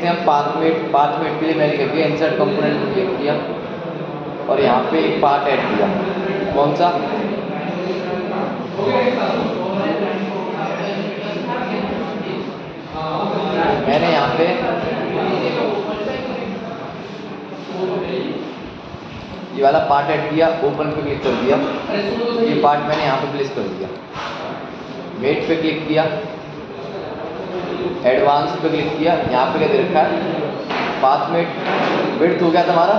देखते हैं हम पाथ मेट के लिए मैंने क्या किया, इंसर्ट कंपोनेंट को क्लिक किया और यहाँ पे एक पार्ट ऐड किया। कौन सा? मैंने यहाँ पे ये वाला पार्ट ऐड किया, ओपन पे क्लिक कर दिया, ये पार्ट मैंने यहाँ पे प्लेस कर दिया। मेट पे क्लिक किया, एडवांस पे क्लिक किया, यहाँ पे क्या दे रखा है, पाथ मेट विड्थ हो गया था हमारा,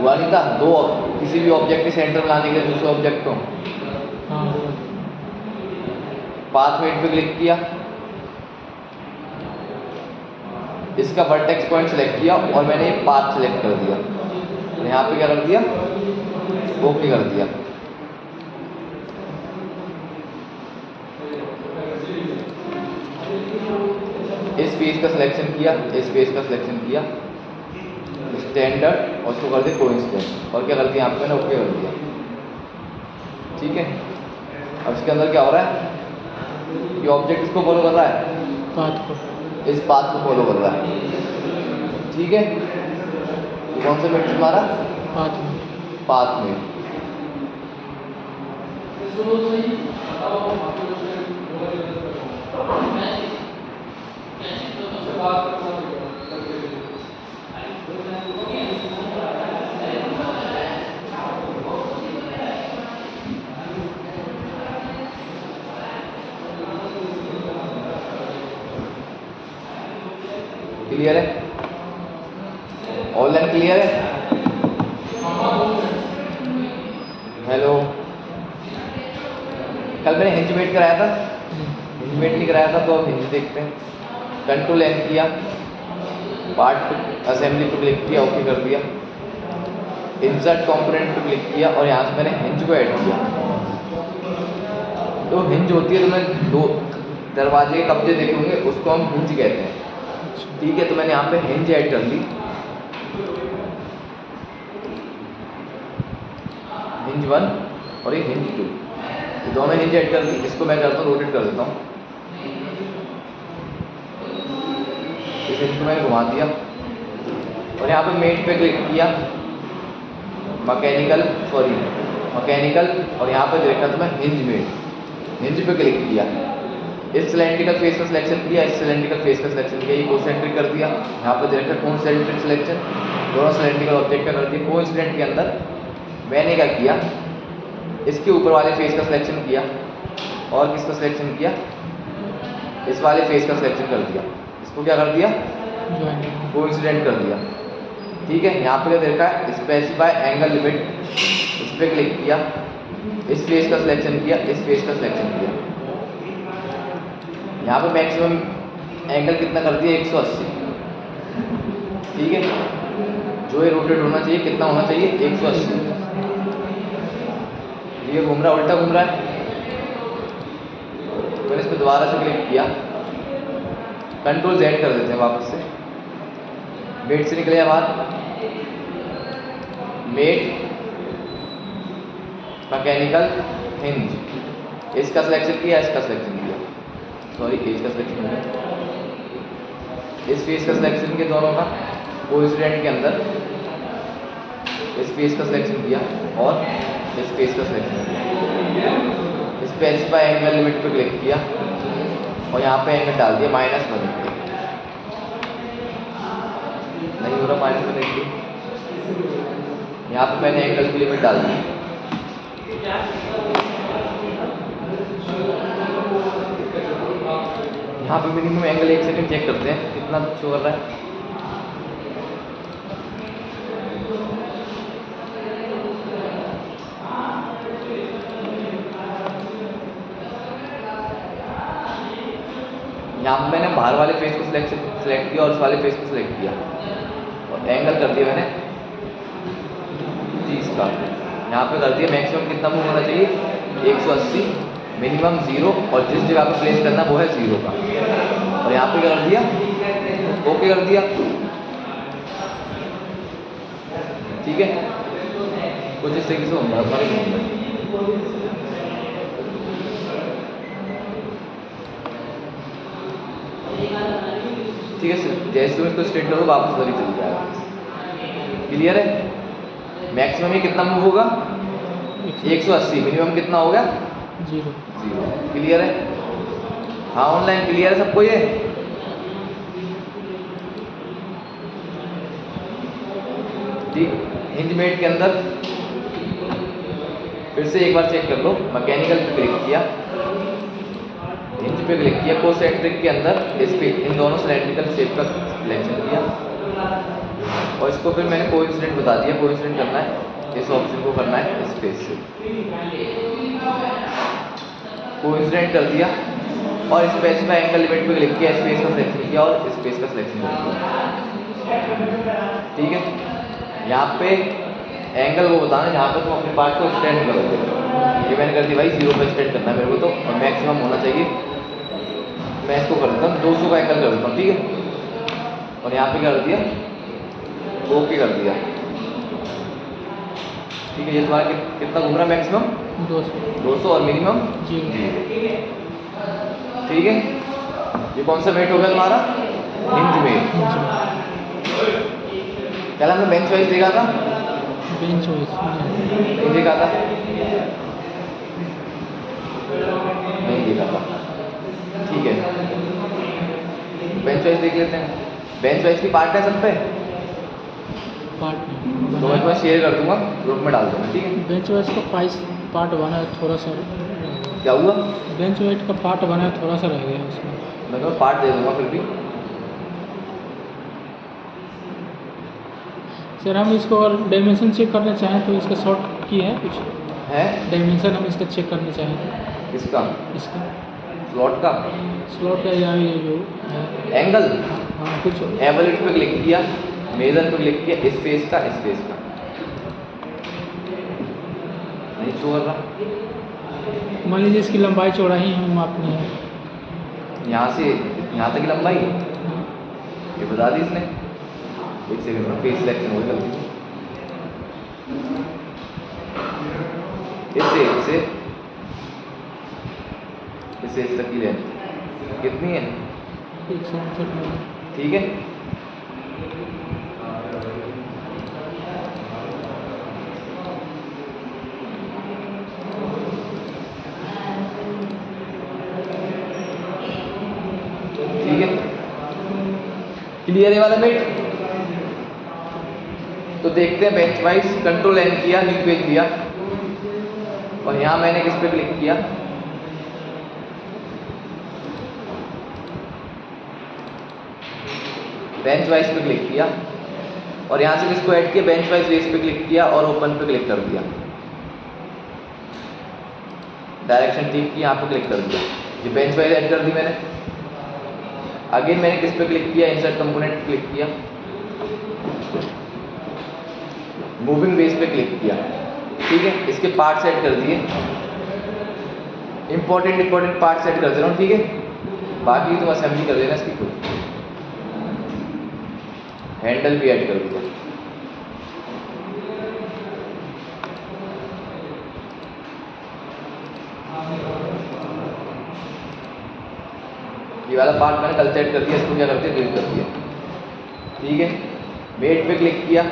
हुआ नहीं था? दो किसी भी ऑब्जेक्ट के सेंटर में लाने के लिए दूसरे ऑब्जेक्ट को पाथ मेट पे क्लिक किया, इसका वर्टेक्स पॉइंट सेलेक्ट किया और मैंने ये पाथ सेलेक्ट कर दिया। यहाँ पे क्या कर दिया, ओके कर दिया। इस पेज का सिलेक्शन किया, इस पेज का सिलेक्शन किया, स्टैंडर्ड और उसको कर दिया कोइंसिडेंट और क्या कर दिया, यहाँ पे मैंने ओके कर दिया। ठीक है, अब इसके अंदर क्या हो रहा है, ये ऑब्जेक्ट इसको फॉलो कर रहा है, पाथ को, इस पाथ को फॉलो कर रहा है। ठीक है, ये कौन सा मेट हमारा, पाथ मेट। क्लियर है? ऑनलाइन क्लियर है? हेलो, कल मैंने हिंज मेट कराया था, हिंज मेट नहीं कराया था, तो अब हिंज देखते हैं। कंट्रोल एन किया, पार्ट असेंबली पे क्लिक किया, ओके कर दिया, इंसर्ट कंपोनेंट पे क्लिक किया और यहाँ से मैंने हिंज को ऐड किया। तो हिंज होती है, तो मैं दो दरवाजे के कब्जे देखे होंगे, उसको हम हिंज कहते हैं। ठीक है, तो मैंने यहाँ पे हिंज ऐड कर ली, हिंज 1 और ये हिंज 2, तो दोनों हिंज ऐड कर ली। इसको मैं करता हूँ, रोटेट कर देता हूँ, इस हिंज को मैंने घुमा दिया और यहाँ पे मेट पे क्लिक किया, मैकेनिकल और यहाँ पे देखा तो मैं हिंज मेट, हिंज पे क्लिक किया, इस सिलेंड्रिकल फेस का सिलेक्शन किया, इस सिलेंड्रिकल फेस का सिलेक्शन किया, ये कोसेंट्रिक कर दिया। यहाँ पे देखा कोसेंट्रिक सिलेक्शन, दोनों सिलेंड्रिकल ऑब्जेक्ट का कर दिया। कोइंसिडेंट के अंदर मैंने क्या किया, इसके ऊपर वाले फेस का सिलेक्शन किया और किसका सिलेक्शन किया, इस वाले फेस का सिलेक्शन कर दिया। इसको क्या कर दिया, कोइंसिडेंट कर दिया। ठीक है, यहाँ पे क्या देखा है, स्पेसिफाई एंगल लिमिट, इस पर क्लिक किया, इस फेस का सिलेक्शन किया, इस फेस का सिलेक्शन किया। यहाँ पे मैक्सिमम एंगल कितना कर दिया, 180। ठीक है, जो ये रोटेट होना चाहिए कितना होना चाहिए, 180। ये घूम रहा है, उल्टा घूम रहा है। मैंने इस पर दोबारा से क्लिक किया, कंट्रोल Z कर देते हैं वापस से, मेट से निकले बाहर, मेट मैकेनिकल हिंज, इसका सिलेक्शन किया, इसका सिलेक्शन किया, सॉरी फेस का सिलेक्शन किया, इस फेस का सिलेक्शन किया दोनों का, कोइंसिडेंट के अंदर इस फेस का सिलेक्शन किया और इस फेस का सिलेक्शन किया, स्पेसिफाई एंगल लिमिट पे क्लिक किया और यहाँ पे एंगल डाल दिया -180। नहीं हो रहा -180, यहाँ पे मैंने एंगल की लिमिट डाल दी। यहाँ पे मिनिमम एंगल 1 सेकंड चेक करते हैं कितना शो कर रहा है। यहाँ पे मैंने बाहर वाले फेस को सिलेक्ट किया और उस वाले फेस को सिलेक्ट किया और एंगल कर दिया मैंने 30 का। यहाँ पे कर दिया मैक्सिमम कितना मूव होना चाहिए, 180, मिनिमम 0 और जिस जगह पे प्लेस करना वो है 0 का। और यहाँ पे क्या कर दिया, ओके कर दिया। ठीक है, कुछ इस तरीके से होगा हमारे। ठीक है, जैसे तुम इसको स्ट्रेट करो वापस वही चल जाएगा। क्लियर है? मैक्सिमम ये कितना मूव होगा? 180। मिनिमम कितना हो गया? 0। क्लियर है? हाँ ऑनलाइन क्लियर है सबको ये? ठीक, हिंज मेट के अंदर फिर से एक बार चेक कर लो। मैकेनिकल पे क्लिक किया, हिंज पे क्लिक किया, कोसेंट्रिक के अंदर इस पे इन दोनों सिलेंड्रिकल शेप का सिलेक्शन किया और इसको फिर मैंने कोइंसिडेंट बता दिया। कोइंसिडेंट करना है, इस ऑप्शन को करना है स्पेस से, कोइंसिडेंट कर दिया और स्पेसिफाई एंगल लिमिट पे क्लिक किया, स्पेस का सिलेक्शन किया और स्पेस का सिलेक्शन किया। ठीक है, यहाँ पे एंगल वो बताना जहाँ पर तुम अपने पार्ट को स्टैंड करोगे। ये मैंने कर दिया भाई 0 पे स्टैंड करना है मेरे को, तो मैक्सिमम होना चाहिए। मैं इसको कर देता हूँ 200 का एंगल कर देता हूँ। ठीक है, और यहाँ पे कर दिया, ओके कर दिया। ठीक है, ये तुम्हारा कितना घूम रहा है? मैक्सिमम 200 और मिनिमम 0। ठीक है, ये कौन सा मेट हो गया तुम्हारा? हिंज मेट। पहले हमने बेंच वाइज देखा था, बेंच वाइज नहीं देखा था, नहीं देखा था। ठीक है, बेंच वाइज देख लेते हैं। बेंच वाइज की पार्ट है सब पे, पार्ट तो मैं तुम्हें शेयर कर दूंगा, ग्रुप में डाल दूंगा। ठीक है, बेंच वाइज का पार्ट बना है थोड़ा सा। क्या हुआ? बेंच वाइज का पार्ट बना है थोड़ा सा रह गया उसमें। मैं तुम्हें पार्ट दे दूंगा फिर भी। सर हम इसको अगर डायमेंशन चेक करना चाहें तो इसका शॉर्ट की है कुछ है डायमेंशन, हम इसका चेक करना चाहें तो इसका इसका स्लॉट का स्लॉट का या ये जो है एंगल, हाँ कुछ एवरेज पे क्लिक किया, मेजर पे क्लिक किया, स्पेस का नहीं शो कर रहा। मान लीजिए इसकी लंबाई चौड़ाई हमें मापनी है, यहाँ से यहाँ तक की लंबाई ये बता दी इसने। एक सेकंड में फेस सिलेक्शन हो गलती से, इससे इस तक की लेंथ कितनी है? 159। ठीक है, ठीक है, क्लियर है वाला मेट। तो देखते हैं बेंच वाइज। कंट्रोल एन किया, न्यू पेज दिया और यहाँ मैंने किस पे क्लिक किया? बेंच वाइज पे क्लिक किया और यहाँ से किसको ऐड किया? बेंच वाइज रेस पे क्लिक किया और ओपन पे क्लिक कर दिया। डायरेक्शन ठीक की, यहाँ पे क्लिक कर दिया, ये बेंच वाइज ऐड कर दी मैंने। अगेन मैंने किस पे क्लिक किया? इंसर्ट कंपोनेंट क्लिक किया, मूविंग बेस पे क्लिक किया। ठीक है, इसके पार्ट सेट कर दिए, इंपॉर्टेंट पार्ट सेट कर दे रहा हूँ। ठीक है, बाकी तुम असेंबली कर देना इसकी खुद। हैंडल भी ऐड कर दिया। ये वाला पार्ट मैंने कल सेट कर दिया, इसको क्या करते हैं? डिलीट कर दिया। ठीक है, मेट पे क्लिक किया,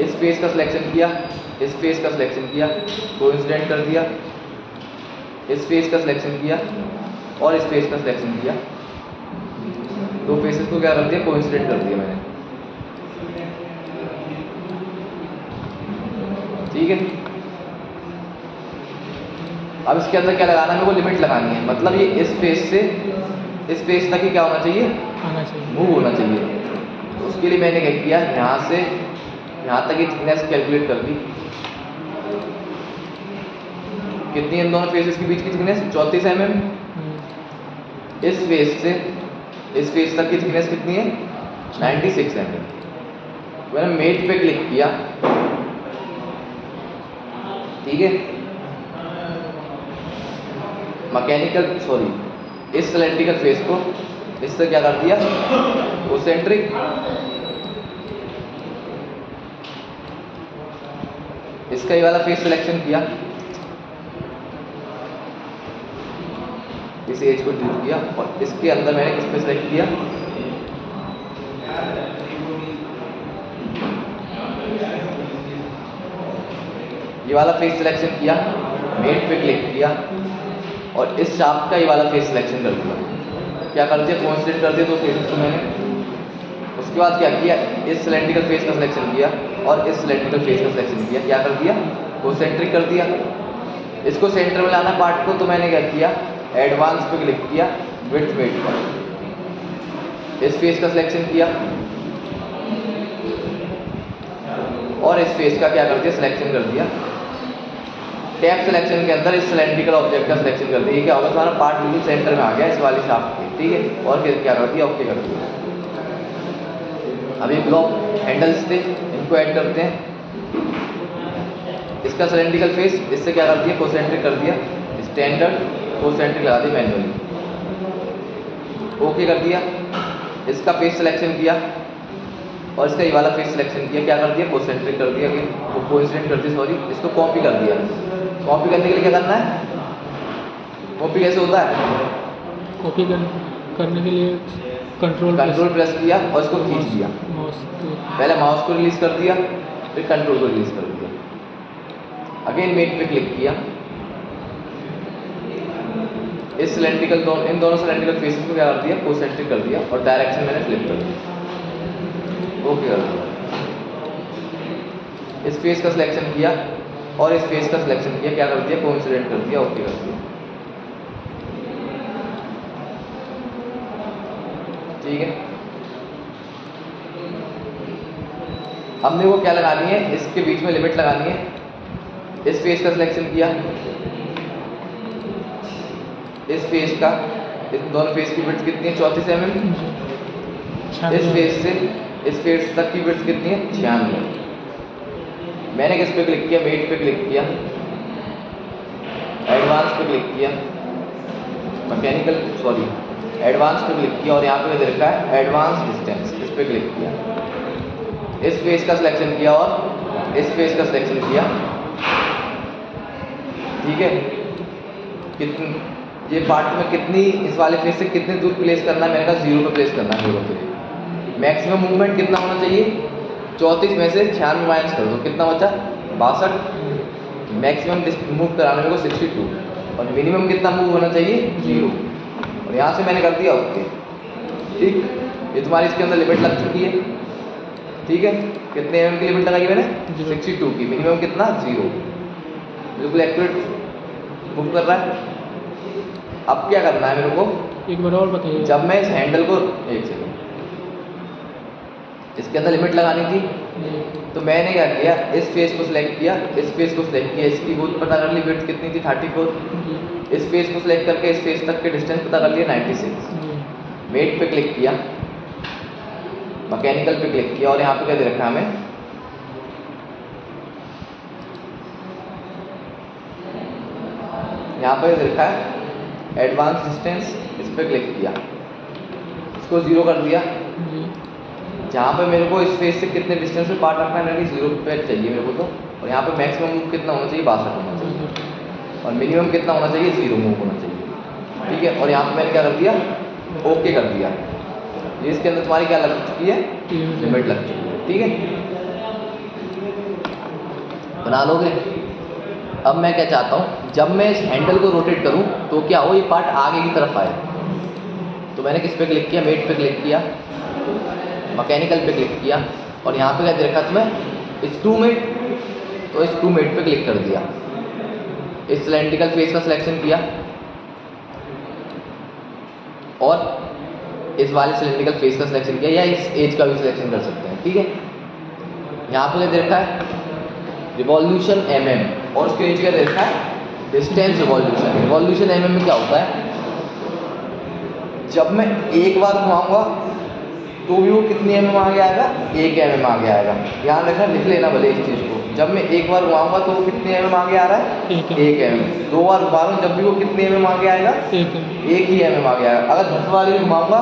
इस फेस का सिलेक्शन किया, इस फेस का सिलेक्शन किया, कोइंसिडेंट कर दिया, इस फेस का सिलेक्शन किया और इस फेस का सिलेक्शन किया। दो फेसेस को क्या कर दिया? कोइंसिडेंट कर दिया मैंने। ठीक है, अब इसके अंदर क्या लगाना है? मेरे को लिमिट लगानी है, मतलब ये इस फेस से इस फेस तक ही क्या होना चाहिए? आना चाहिए, मूव होना चाहिए। तो उसके लिए मैंने क्या किया? यहाँ से यहाँ तक की थिकनेस कैलकुलेट कर दी। कितनी इन दोनों फेसेस के बीच की थिकनेस? 34 mm। इस फेस से इस फेस तक की थिकनेस कितनी है? 96 mm। मैंने मेट पे क्लिक किया। ठीक है, मैकेनिकल इस सिलेंड्रिकल फेस को इससे क्या कर दिया? कोसेंट्रिक। इसका ये वाला फेस सिलेक्शन किया, इस एज को चूज किया और इसके अंदर मैंने किस पे सेलेक्ट किया, ये वाला फेस सिलेक्शन किया, मेट पे क्लिक किया और इस शाफ्ट का ये वाला फेस सिलेक्शन कर दिया। क्या कर दिया, कोइंसिडेंट कर दिया दो फेसेस को मैंने। उसके बाद क्या किया, इस सिलेंड्रिकल फेस का सिलेक्शन किया और इस सिलेंड्रिकल फेस का सिलेक्शन किया। क्या कर दिया, कोसेंट्रिक कर दिया। इसको सेंटर में लाना पार्ट को, तो मैंने क्या किया, एडवांस पे क्लिक किया, विड्थ मेट पर इस फेस का सिलेक्शन किया और इस फेस का क्या कर दिया, सिलेक्शन कर दिया। टैप सिलेक्शन के अंदर इस सिलेंड्रिकल ऑब्जेक्ट का सिलेक्शन कर दिया। क्या होगा, तुम्हारा पार्ट बिल्कुल सेंटर में आ गया इस वाली शाफ्ट के, ठीक है। और फिर क्या कर दिया, ओके कर दिया। अभी ब्लॉक हैंडल्स थे, इनको ऐड करते हैं। इसका सिलेंड्रिकल फेस इससे क्या कर दिया, कोसेंट्रिक कर दिया, स्टैंडर्ड कोसेंट्रिक लगा दिया मैनुअली, ओके कर दिया। इसका फेस सिलेक्शन किया और इसका ये वाला फेस सिलेक्शन किया। क्या कर दिया, कोसेंट्रिक कर दिया, कोइंसिडेंट कर दिया, सॉरी। इसको कॉपी कर दिया। कॉपी करने के लिए क्या करना है, कॉपी कैसे होता है, कॉपी करने के लिए कंट्रोल प्रेस किया और इसको खींच दिया। पहले माउस को रिलीज कर दिया, फिर कंट्रोल को रिलीज कर दिया। अगेन मेट पे क्लिक किया, इस सिलेंड्रिकल इन दोनों सिलेंड्रिकल फेसेस को क्या कर दिया, कोसेंट्रिक कर दिया और डायरेक्शन मैंने फ्लिप कर दिया, ओके कर दिया। इस फेस का सिलेक्शन किया और इस फेस का सिलेक्शन किया। क्या कर दिया, कोइंसिडेंट कर दिया, ओके कर दिया, ठीक है। हमने वो क्या लगानी है, इसके बीच में लिमिट लगानी है। इस फेस का सिलेक्शन किया, इस फेस का, इस दोनों फेस की विड्थ कितनी है, 34 mm। इस फेस से इस फेस तक की विड्थ कितनी है, 96। मैंने किस पे क्लिक किया, मेट पे क्लिक किया, एडवांस पे क्लिक किया, मैकेनिकल सॉरी एडवांस पे क्लिक किया और यहाँ पे दे रखा है एडवांस डिस्टेंस, इस पे क्लिक किया। इस फेस का सिलेक्शन किया और इस फेस का सिलेक्शन किया, ठीक है। कितनी ये पार्ट में कितनी, इस वाले फेस से कितने दूर प्लेस करना है, मैंने कहा 0 पे प्लेस करना है, 0 पे। मैक्सिमम मूवमेंट कितना होना चाहिए, 34 में से 96 माइनस कर दो, कितना बचा, 62। मैक्सिमम मूव कराने में को 62 और मिनिमम कितना मूव होना चाहिए, 0। और यहाँ से मैंने कर दिया ओके, ठीक। ये तुम्हारी इसके अंदर लिमिट लग चुकी है, ठीक है। कितने mm की लिमिट लगाई मैंने, 62 की। मिनिमम कितना, 0। बिल्कुल एक्यूरेट मूव कर रहा है। अब क्या करना है मेरे को, एक बार और बताइए। जब मैं इस हैंडल को, एक सेकंड, इसके अंदर लिमिट लगानी थी, तो मैंने क्या किया, इस फेस को सिलेक्ट किया, इस फेस को सिलेक्ट किया, इसकी विड्थ पता कर ली, विड्थ कितनी थी 34। इस फेस को सिलेक्ट करके इस फेस तक के डिस्टेंस पता कर लिया 96। मेट पे क्लिक किया, मैकेनिकल पे क्लिक किया और यहाँ पे क्या दे रखा है हमें, यहाँ पे दे रखा है एडवांस डिस्टेंस, इस पे क्लिक किया, इसको 0 कर दिया। जहाँ पे मेरे को इस फेस से कितने डिस्टेंस पे पार्ट रखना है, 0 पे चाहिए मेरे को तो। और यहाँ पे मैक्सिमम मूव कितना होना चाहिए, 62 होना चाहिए और मिनिमम कितना होना चाहिए, 0 मूव होना चाहिए, ठीक है। और यहाँ पे मैंने क्या कर दिया, ओके कर दिया। ये इसके अंदर तुम्हारी क्या लग चुकी है, लिमिट लग चुकी है, ठीक है। बना लोगे। अब मैं क्या चाहता हूँ, जब मैं इस हैंडल को रोटेट करूँ तो क्या हो, ये पार्ट आगे की तरफ आए। तो मैंने किस पे क्लिक किया, मेट पे क्लिक किया, मैकेनिकल पे क्लिक किया और यहाँ पे क्या दे रखा तुम्हें, स्क्रू मेट। तो स्क्रू मेट पे क्लिक कर दिया, इस सिलेंड्रिकल फेस का सिलेक्शन किया और इस वाले सिलेंड्रिकल फेस का सिलेक्शन किया, या इस एज का भी सिलेक्शन कर सकते हैं, ठीक है। यहाँ पे क्या दे रखा है, रिवॉल्यूशन mm और उसके नीचे क्या दे रखा है, डिस्टेंस रिवॉल्यूशन। रिवॉल्यूशन mm में क्या होता है, जब मैं एक बार घुमाऊंगा तो भी वो कितनी mm आगे आएगा, 1 mm आगे आएगा। ध्यान रखना, लिख लेना भले इस चीज़ को। जब मैं एक बार घुमाऊंगा तो वो कितने mm आगे आ रहा है, 1 mm। 2 बार घुमा रहा हूँ, जब भी वो कितने mm आगे आएगा, 1 ही mm आगे आएगा। अगर 10 बार भी घुमाऊंगा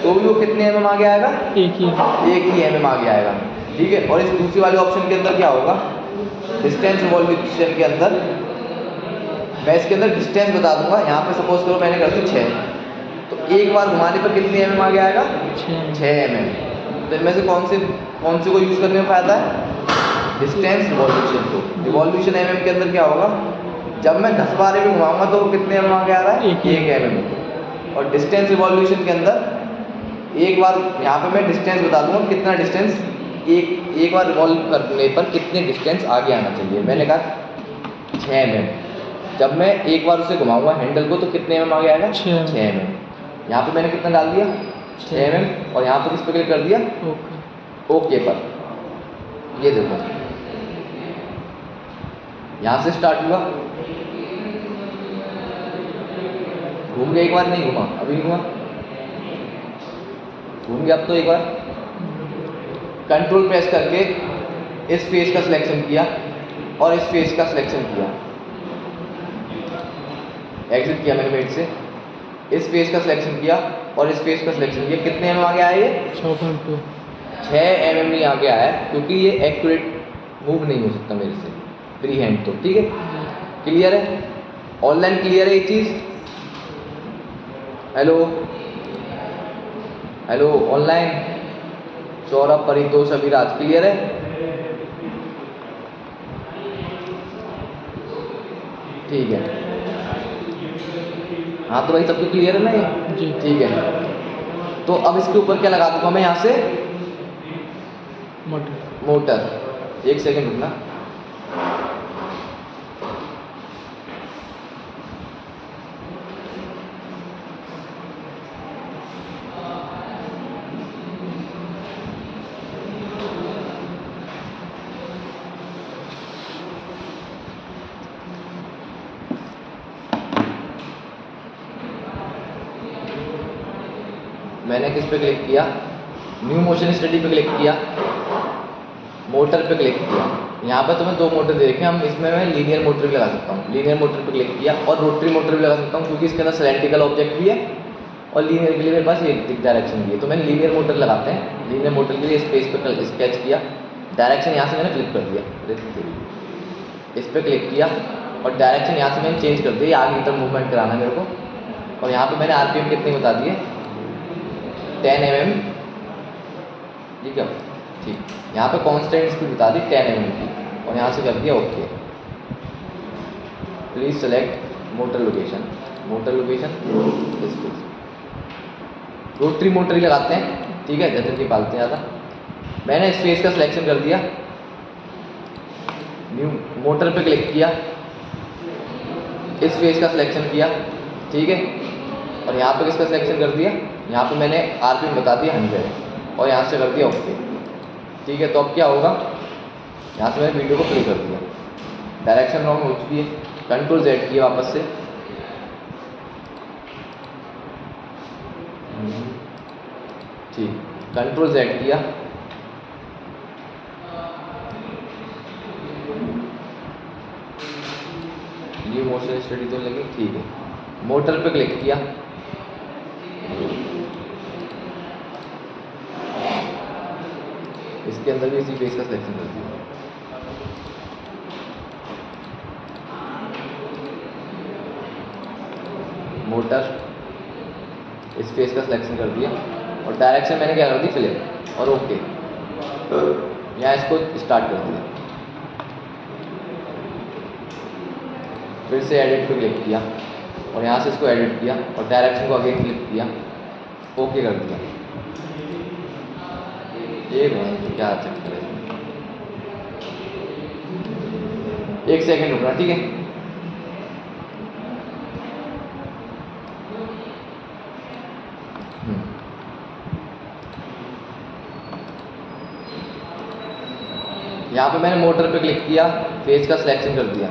तो भी वो कितने mm आगे आएगा, 1 ही mm आगे आएगा, ठीक है। और इस दूसरी वाले ऑप्शन के अंदर क्या होगा, डिस्टेंस रिवॉल्यूशन के अंदर मैं इसके अंदर डिस्टेंस बता दूंगा। यहाँ पे सपोज करो मैंने कर दी 6, तो एक बार घुमाने पर कितनी mm आगे आएगा? 6 mm। तो इनमें से कौन से को यूज़ करने में फ़ायदा है? डिस्टेंस रिवॉल्यूशन को। रिवॉल्यूशन mm के अंदर क्या होगा? जब मैं 10 बार भी घुमाऊंगा तो कितने mm आगे आ रहा है? 1 mm। और डिस्टेंस रिवॉल्यूशन के अंदर एक बार यहाँ पे मैं डिस्टेंस बता दूंगा कितना डिस्टेंस एक बार रिवॉल्व करने पर कितने डिस्टेंस आगे आना चाहिए। मैंने कहा 6 mm। जब मैं एक बार उसे घुमाऊंगा हैंडल को तो कितने mm आगे आएगा? 6 mm। यहाँ पे मैंने कितना डाल दिया? 6 mm। और यहाँ पर किस पे क्लिक कर दिया? ओके पर। ये देखो यहाँ से स्टार्ट हुआ, घूम गया एक बार, नहीं घुमा, अभी नहीं घुमा, घूम गया। अब तो एक बार कंट्रोल प्रेस करके इस फेस का सिलेक्शन किया और इस फेस का सिलेक्शन किया, एग्जिट किया मैंने मेट से, इस फेस का सिलेक्शन किया और इस फेस का सिलेक्शन किया। कितने mm आगे आए? ये 6 mm ही आगे आया है, क्योंकि ये एक्यूरेट मूव नहीं हो सकता मेरे से फ्री हैंड तो। ठीक है, क्लियर है? ऑनलाइन क्लियर है ये चीज़? Hello hello online, Saurabh, Paritosh, Abhiraj, clear है? ठीक है, हाँ तो भाई सबको क्लियर है ना ये? ठीक है, तो अब इसके ऊपर क्या लगा दूंगा मैं यहाँ से? मोटर। एक सेकेंड रुकना। मैंने किस पे क्लिक किया? न्यू मोशन स्टडी पे क्लिक किया, मोटर पे क्लिक किया। यहाँ पर तुम्हें 2 मोटर दे रखे हैं, हम इसमें मैं लीनियर मोटर भी लगा सकता हूँ। लीनियर मोटर पे क्लिक किया और रोटरी मोटर भी लगा सकता हूँ, क्योंकि इसके अंदर सिलेंड्रिकल ऑब्जेक्ट भी है और लीनियर के लिए मेरे पास एक डायरेक्शन भी है। तो मैंने लीनियर मोटर लगाते हैं। लीनियर मोटर के लिए स्पेस पर स्केच किया, डायरेक्शन यहाँ से मैंने फ्लिप कर दिया, इस पर क्लिक किया और डायरेक्शन यहाँ से मैंने चेंज कर दिया, आगे की तरफ मूवमेंट कराना है मेरे को। और यहाँ पर मैंने RPM कितनी बता दिए? 10 mm। ठीक है, ठीक, यहाँ पे कांस्टेंट स्पीड बता दी 10 mm की और यहाँ से कर दिया okay. Please select motor location, motor location space. Rotary motor ही लगाते हैं, ठीक है, जैसे कि पालते हैं ज़्यादा। मैंने इस फेस का सिलेक्शन कर दिया, न्यू मोटर पे क्लिक किया, इस फेस का सिलेक्शन किया, ठीक है, और यहाँ पे किसका सिलेक्शन कर दिया? यहाँ पे मैंने RPM बता दिया 100 और यहाँ से कर दिया ओके। ठीक है, तो अब क्या होगा? यहाँ से मैंने वीडियो को प्ले कर दिया, डायरेक्शन रॉन्ग हो चुकी है, कंट्रोल Z किया वापस से, ठीक, कंट्रोल Z किया, न्यू मोशन स्टडी तो लगी, ठीक है, मोटर पे क्लिक किया, इसके अंदर भी इसी फेस का सिलेक्शन कर दिया, मोटर, इस फेस का सिलेक्शन कर दिया और डायरेक्शन मैंने क्या कर दी? फ्लिप और ओके। यहाँ इसको स्टार्ट कर दिया, फिर से एडिट पे क्लिक किया और यहाँ से इसको एडिट किया और डायरेक्शन को अगेन क्लिक किया, ओके कर दिया। ये क्या चक्कर है? एक सेकेंड रुकना, ठीक है। यहाँ पे मैंने मोटर पे क्लिक किया, फेस का सिलेक्शन कर दिया,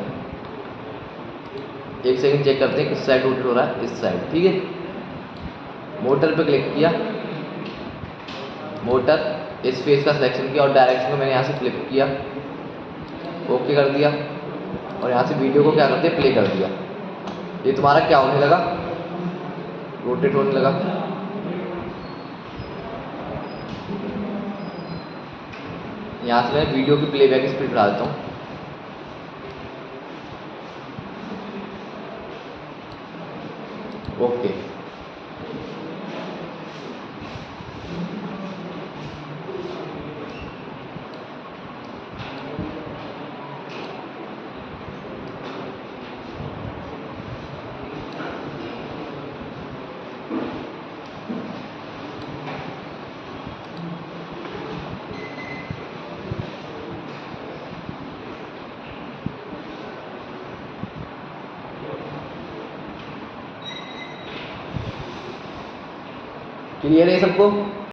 एक सेकंड चेक करते हैं किस साइड रोटेट हो रहा है, इस साइड, ठीक है। मोटर पे क्लिक किया, मोटर, इस फेस का सिलेक्शन किया और डायरेक्शन को मैंने यहाँ से फ्लिप किया, ओके कर दिया और यहाँ से वीडियो को क्या करते हैं? प्ले कर दिया। ये तुम्हारा क्या होने लगा? रोटेट होने लगा। यहाँ से मैं वीडियो की प्लेबैक स्पीड बढ़ा देता हूँ, ओके। क्लियर है सबको?